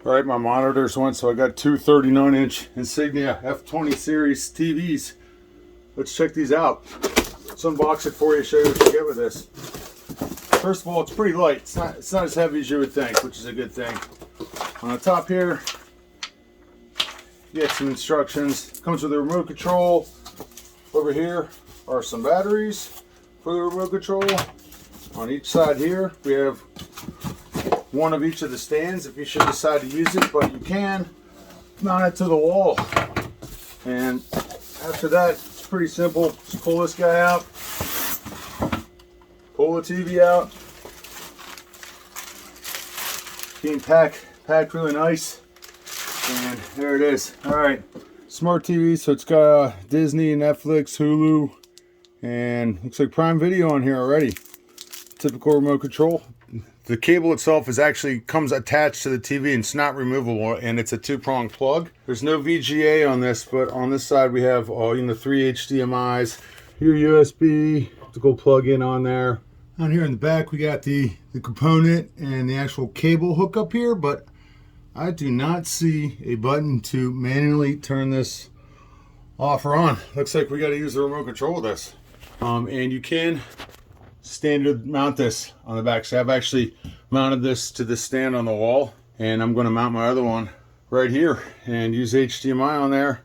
All right, my monitors went, so I got two 39-inch Insignia F20 series TVs. Let's check these out. Let's unbox it for you, show you what you get with this. First of all, it's pretty light. It's not as heavy as you would think, which is a good thing. On the top here, you get some instructions. Comes with a remote control. Over here are some batteries for the remote control. On each side here, we have one of each of the stands if you should decide to use it, but you can mount it to the wall. And after that, it's pretty simple. Just pull this guy out, pull the TV out. Being packed really nice, and there it is. All right, smart TV. So it's got Disney, Netflix, Hulu, and looks like Prime Video on here already. Typical remote control. The cable itself comes attached to the TV, and it's not removable, and it's a two-prong plug. There's no VGA on this, but on this side we have all three HDMIs, your USB to go plug in on there. On here in the back we got the component and the actual cable hookup here, but I do not see a button to manually turn this off or on. Looks like we got to use the remote control with this. And you can standard mount this on the back. So I've actually mounted this to the stand on the wall, and I'm going to mount my other one right here and use HDMI on there.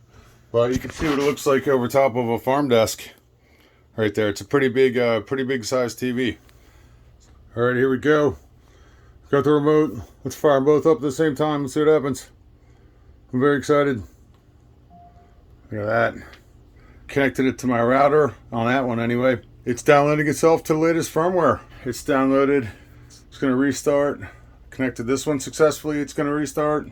But you can see what it looks like over top of a farm desk right there. It's a pretty big size TV. All right, here we go. Got the remote. Let's fire them both up at the same time and see what happens. I'm very excited. Look at that. Connected it to my router on that one anyway. It's downloading itself to the latest firmware. It's downloaded. It's going to restart. Connected this one successfully. It's going to restart.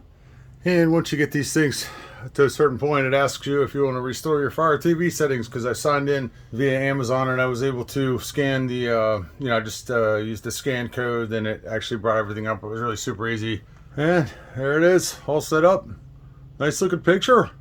And once you get these things to a certain point, it asks you if you want to restore your Fire TV settings, because I signed in via Amazon and I was able to scan the, just use the scan code, and it actually brought everything up. It was really super easy. And there it is, all set up. Nice looking picture.